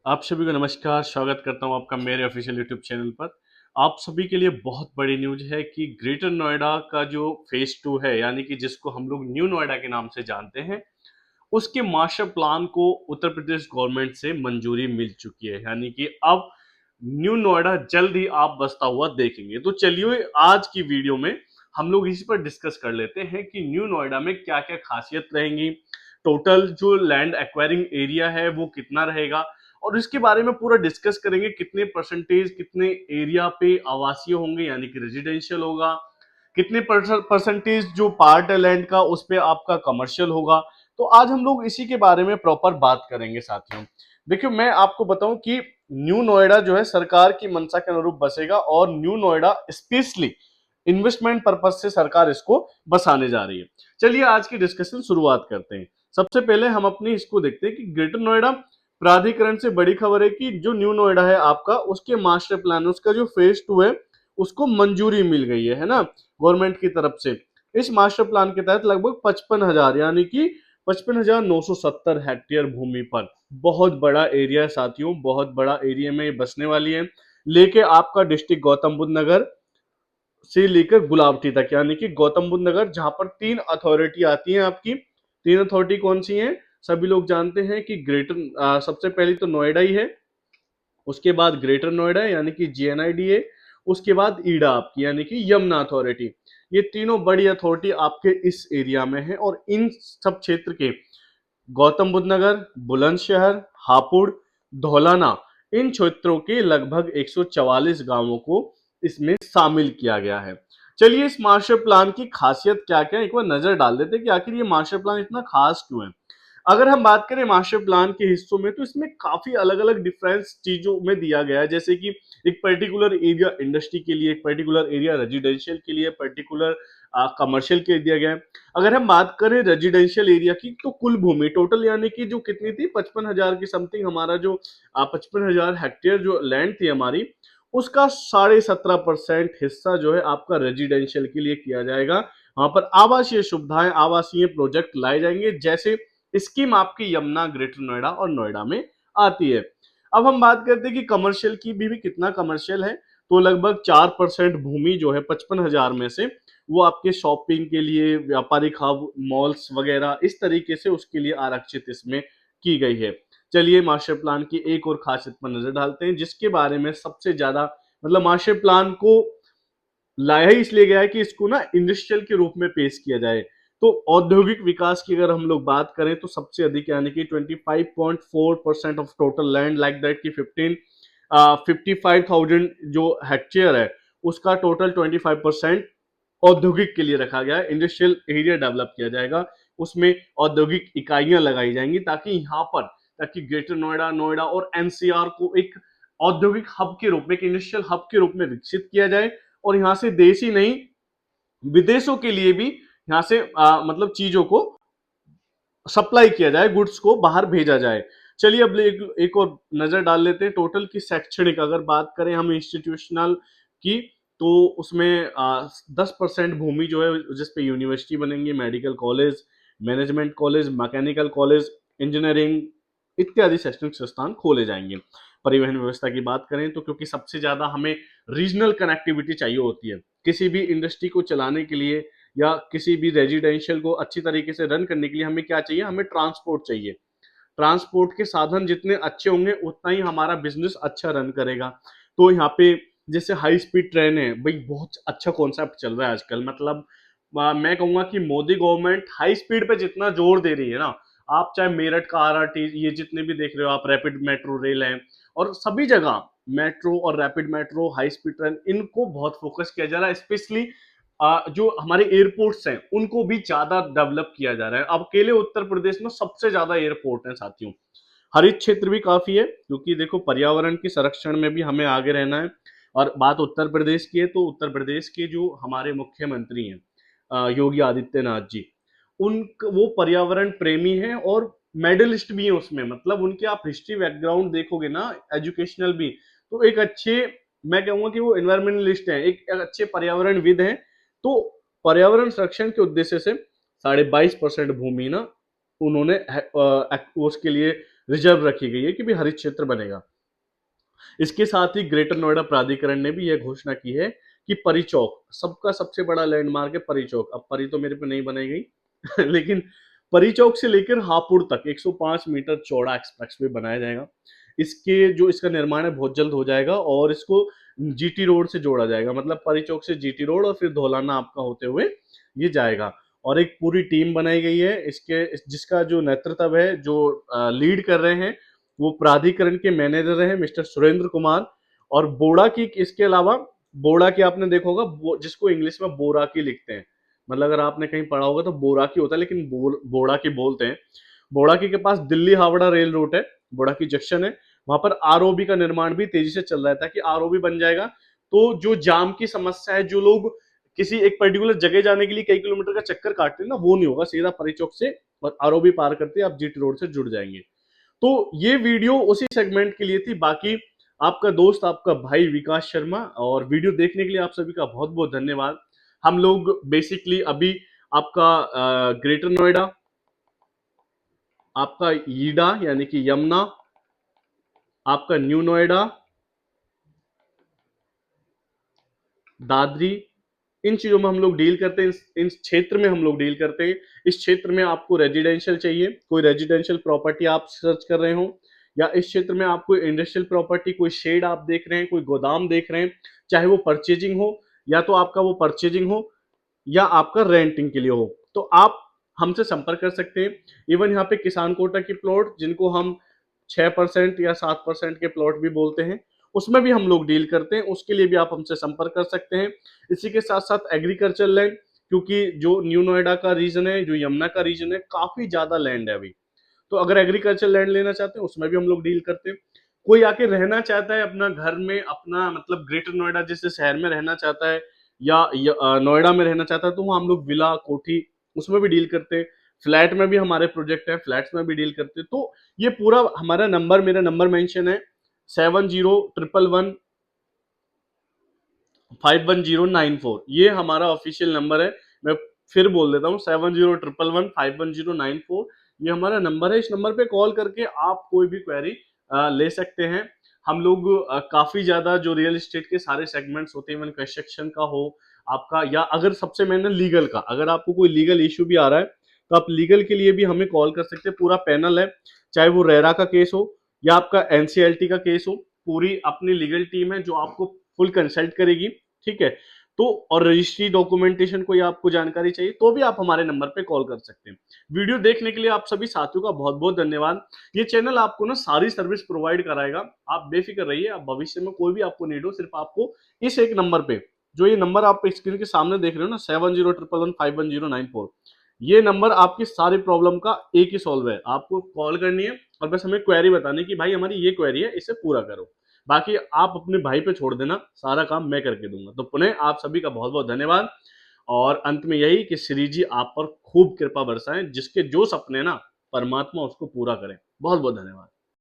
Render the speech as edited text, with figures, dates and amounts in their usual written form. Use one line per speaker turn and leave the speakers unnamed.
आप सभी को नमस्कार, स्वागत करता हूँ आपका मेरे ऑफिशियल यूट्यूब चैनल पर। आप सभी के लिए बहुत बड़ी न्यूज़ है कि ग्रेटर नोएडा का जो फेज़ 2 है, यानी कि जिसको हम लोग न्यू नोएडा के नाम से जानते हैं, उसके मास्टर प्लान को उत्तर प्रदेश गवर्नमेंट से मंजूरी मिल चुकी है। यानी कि अब न्यू नोएडा जल्द ही आप बसता हुआ देखेंगे। तो चलिए आज की वीडियो में हम लोग इस पर डिस्कस कर लेते हैं कि न्यू नोएडा में क्या-क्या खासियत रहेंगी, टोटल जो लैंड एक्वायरिंग एरिया है वो कितना रहेगा और इसके बारे में पूरा डिस्कस करेंगे कितने परसेंटेज कितने एरिया पे आवासीय होंगे यानी कि रेजिडेंशियल होगा, कितने परसेंटेज जो पार्ट है लैंड का उस पे आपका कमर्शियल होगा। तो आज हम लोग इसी के बारे में प्रॉपर बात करेंगे साथियों। देखिए मैं आपको बताऊं कि न्यू नोएडा जो है सरकार की मंशा के अनुरूप बसेगा और new Noida specially investment purpose से सरकार इसको बसाने जा रही है। चलिए आज की डिस्कशन शुरुआत करते हैं। सबसे पहले हम अपनी इसको देखते हैं कि ग्रेटर नोएडा प्राधिकरण से बड़ी खबर है कि जो न्यू नोएडा है आपका उसके मास्टर प्लान उसका जो फेज 2 है उसको मंजूरी मिल गई है ना, गवर्नमेंट की तरफ से। इस मास्टर प्लान के तहत लगभग 55,000 यानी कि 55,970 हेक्टेयर भूमि पर बहुत बड़ा एरिया है साथियों, बहुत बड़ा एरिया में बसने वाली है। लेके आपका डिस्ट्रिक्ट गौतम बुद्ध नगर से लेकर गुलावटी तक, यानी कि गौतम बुद्ध नगर जहां पर 3 अथॉरिटी आती हैं आपकी। 3 अथॉरिटी कौन सी हैं? सभी लोग जानते हैं कि ग्रेटर सबसे पहली तो नोएडा ही है, उसके बाद ग्रेटर नोएडा यानी कि जीएनआईडीए, उसके बाद ईडा आपकी यानी कि यमुना अथॉरिटी। ये तीनों बड़ी अथॉरिटी आपके इस एरिया में है और इन सब क्षेत्र के गौतम बुद्ध नगर, बुलंदशहर, हापुड़, धौलाना, इन क्षेत्रों के लगभग 144 गांवों को इसमें शामिल किया गया है। चलिए इस मास्टर प्लान की खासियत क्या क्या है एक बार नजर डाल देते हैं कि आखिर ये मास्टर प्लान इतना खास क्यों है। अगर हम बात करें मास्टर प्लान के हिस्सों में तो इसमें काफी अलग अलग डिफरेंस चीजों में दिया गया है, जैसे कि एक पर्टिकुलर एरिया इंडस्ट्री के लिए, एक पर्टिकुलर एरिया रेजिडेंशियल के लिए, पर्टिकुलर कमर्शियल के लिए दिया गया है। अगर हम बात करें रेजिडेंशियल एरिया की तो कुल भूमि टोटल यानी कि जो कितनी थी 55,000 की समथिंग, हमारा जो 55,000 हेक्टेयर जो लैंड थी हमारी, उसका 17.5% हिस्सा जो है आपका रेजिडेंशियल के लिए किया जाएगा। वहां पर आवासीय सुविधाएं, आवासीय प्रोजेक्ट लाए जाएंगे, जैसे स्कीम आपकी यमुना, ग्रेटर नोएडा और नोएडा में आती है। अब हम बात करते हैं कि कमर्शियल की भी कितना कमर्शियल है, तो लगभग 4% भूमि जो है 55,000 में से वो आपके शॉपिंग के लिए, व्यापारिक हब, मॉल्स वगैरह इस तरीके से उसके लिए आरक्षित इसमें की गई है। चलिए मास्टर प्लान की एक और खासियत पर नजर डालते हैं जिसके बारे में सबसे ज्यादा, मतलब मास्टर प्लान को लाया ही इसलिए गया है कि इसको ना इंडस्ट्रियल के रूप में पेश किया जाए। तो औद्योगिक विकास की अगर हम लोग बात करें तो सबसे अधिक यानी कि 25.4% of total land like that की 55,000 जो हेक्टेयर है उसका टोटल 25% औद्योगिक के लिए रखा गया है। इंडस्ट्रियल एरिया डेवलप किया जाएगा, उसमें औद्योगिक इकाइयां लगाई जाएंगी ताकि यहाँ पर, ताकि ग्रेटर नोएडा, नोएडा और एनसीआर को एक औद्योगिक हब के रूप में, एक इंडस्ट्रियल हब के रूप में विकसित किया जाए और यहाँ से देश ही नहीं विदेशों के लिए भी यहाँ से मतलब चीजों को सप्लाई किया जाए, गुड्स को बाहर भेजा जाए। चलिए अब एक और नजर डाल लेते हैं टोटल की शैक्षणिक अगर बात करें हम इंस्टीट्यूशनल की, तो उसमें 10% भूमि जो है जिसपे यूनिवर्सिटी बनेंगी, medical college, management college, mechanical college, engineering इत्यादि शैक्षणिक संस्थान खोले जाएंगे। परिवहन व्यवस्था की बात करें तो क्योंकि सबसे ज्यादा हमें रीजनल कनेक्टिविटी चाहिए होती है किसी भी इंडस्ट्री को चलाने के लिए या किसी भी रेजिडेंशियल को अच्छी तरीके से रन करने के लिए, हमें क्या चाहिए? हमें ट्रांसपोर्ट चाहिए। ट्रांसपोर्ट के साधन जितने अच्छे होंगे उतना ही हमारा बिजनेस अच्छा रन करेगा। तो यहाँ पे जैसे हाई स्पीड ट्रेन है भाई, बहुत अच्छा कॉन्सेप्ट चल रहा है आजकल। मतलब मैं कहूंगा कि मोदी गवर्नमेंट हाई स्पीड पे जितना जोर दे रही है ना, आप चाहे मेरठ का आरआरटी ये जितने भी देख रहे हो आप, रैपिड मेट्रो रेल है और सभी जगह मेट्रो और rapid metro, high speed train, इनको बहुत फोकस किया जा रहा है। स्पेशली जो हमारे एयरपोर्ट्स हैं उनको भी ज्यादा डेवलप किया जा रहा है। अब अकेले उत्तर प्रदेश में सबसे ज्यादा एयरपोर्ट है साथियों। हरित क्षेत्र भी काफी है क्योंकि देखो पर्यावरण के संरक्षण में भी हमें आगे रहना है। और बात उत्तर प्रदेश की है तो उत्तर प्रदेश के जो हमारे मुख्यमंत्री हैं योगी आदित्यनाथ जी, उन वो पर्यावरण प्रेमी हैं और मेडलिस्ट भी हैं उसमें। मतलब उनके आप हिस्ट्री बैकग्राउंड देखोगे ना, एजुकेशनल भी, तो एक अच्छे, मैं कहूंगा कि वो एनवायरमेंटलिस्ट हैं, एक अच्छे पर्यावरणविद हैं। तो पर्यावरण संरक्षण के उद्देश्य से 22.5% भूमि ना उन्होंने उसके लिए रिजर्व रखी गई है कि भी हरित क्षेत्र बनेगा। इसके साथ ही ग्रेटर नोएडा प्राधिकरण ने भी यह घोषणा की है कि परी चौक सबका सबसे बड़ा लैंडमार्क है। परी चौक, अब परी तो मेरे पे नहीं बनाई गई लेकिन परी चौक से लेकर हापुड़ तक 105 मीटर चौड़ा एक्सप्रेसवे बनाया जाएगा। इसके जो इसका निर्माण है बहुत जल्द हो जाएगा और इसको जीटी रोड से जोड़ा जाएगा, मतलब परी चौक से जीटी रोड और फिर धौलाना आपका होते हुए ये जाएगा। और एक पूरी टीम बनाई गई है इसके, जिसका जो नेतृत्व है, जो लीड कर रहे हैं, वो प्राधिकरण के मैनेजर हैं मिस्टर सुरेंद्र कुमार। और बोड़ा की, इसके अलावा बोड़ा की आपने देखा होगा, जिसको इंग्लिश में बोरा की लिखते हैं, मतलब अगर आपने कहीं पढ़ा होगा तो बोरा की होता है, लेकिन बोड़ा की बोलते हैं। बोड़ा की के पास दिल्ली हावड़ा रेल रूट है, बोड़ा की जंक्शन है, वहां पर आरओबी का निर्माण भी तेजी से चल रहा है, ताकि आरओबी बन जाएगा तो जो जाम की समस्या है, जो लोग किसी एक पर्टिकुलर जगह जाने के लिए कई किलोमीटर का चक्कर काटते हैं ना, वो नहीं होगा। सीधा परी चौक से और आरओबी पार करते आप जीटी रोड से जुड़ जाएंगे। तो ये वीडियो उसी सेगमेंट के लिए थी। बाकी आपका दोस्त, आपका भाई विकास शर्मा, और वीडियो देखने के लिए आप सभी का बहुत बहुत धन्यवाद। हम लोग बेसिकली अभी आपका ग्रेटर नोएडा, आपका ईडा यानी कि यमुना, आपका न्यू नोएडा, दादरी, इन चीजों में हम लोग डील करते हैं। इन क्षेत्र में हम लोग डील करते हैं। इस क्षेत्र में आपको रेजिडेंशियल चाहिए, कोई रेजिडेंशियल प्रॉपर्टी आप सर्च कर रहे हो, या इस क्षेत्र में आपको इंडस्ट्रियल प्रॉपर्टी, कोई शेड आप देख रहे हैं, कोई गोदाम देख रहे हैं, चाहे वो परचेजिंग हो, या तो आपका वो परचेजिंग हो या आपका रेंटिंग के लिए हो, तो आप हमसे संपर्क कर सकते हैं। इवन यहाँ पे किसान कोटा की प्लॉट, जिनको हम 6% या 7% के प्लॉट भी बोलते हैं, उसमें भी हम लोग डील करते हैं। उसके लिए भी आप हमसे संपर्क कर सकते हैं। इसी के साथ साथ एग्रीकल्चर लैंड, क्योंकि जो न्यू नोएडा का रीजन है, जो यमुना का रीजन है, काफी ज्यादा लैंड है अभी, तो अगर एग्रीकल्चर लैंड लेना चाहते हैं उसमें भी हम लोग डील करते हैं। कोई आके रहना चाहता है अपना घर में, अपना मतलब ग्रेटर नोएडा जैसे शहर में रहना चाहता है, या नोएडा में रहना चाहता है, तो वहाँ हम लोग विला कोठी उसमें भी डील करते हैं। फ्लैट में भी हमारे प्रोजेक्ट है, फ्लैट्स में भी डील करते हैं। तो ये पूरा हमारा नंबर, मेरा नंबर मेंशन है 7011151094, ये हमारा ऑफिशियल नंबर है। मैं फिर बोल देता हूँ 7011151094, ये हमारा नंबर है। इस नंबर पे कॉल करके आप कोई भी क्वेरी ले सकते हैं। हम लोग काफी ज्यादा जो रियल एस्टेट के सारे सेगमेंट्स होते हैं, इवन कंस्ट्रक्शन का हो आपका, या अगर सबसे मैंने लीगल का, अगर आपको कोई लीगल इश्यू भी आ रहा है तो आप लीगल के लिए भी हमें कॉल कर सकते हैं। पूरा पैनल है, चाहे वो रेरा का केस हो या आपका एनसीएलटी का केस हो, पूरी अपनी लीगल टीम है जो आपको फुल कंसल्ट करेगी। ठीक है, तो और रजिस्ट्री डॉक्यूमेंटेशन कोई आपको जानकारी चाहिए तो भी आप हमारे नंबर पे कॉल कर सकते हैं। वीडियो देखने के लिए आप सभी साथियों का बहुत बहुत धन्यवाद। ये चैनल आपको ना सारी सर्विस प्रोवाइड कराएगा, आप बेफिक्र रहिए। आप भविष्य में कोई भी आपको नीड हो, सिर्फ आपको इस एक नंबर पे, जो ये नंबर आप स्क्रीन के सामने देख रहे हो ना, 7011151094, ये नंबर आपकी सारी प्रॉब्लम का एक ही सॉल्व है। आपको कॉल करनी है और बस हमें क्वेरी बतानी कि भाई हमारी ये क्वेरी है, इसे पूरा करो। बाकी आप अपने भाई पे छोड़ देना, सारा काम मैं करके दूंगा। तो पुनः आप सभी का बहुत बहुत धन्यवाद। और अंत में यही कि श्री जी आप पर खूब कृपा बरसाएं, जिसके जो सपने ना परमात्मा उसको पूरा करें। बहुत बहुत धन्यवाद।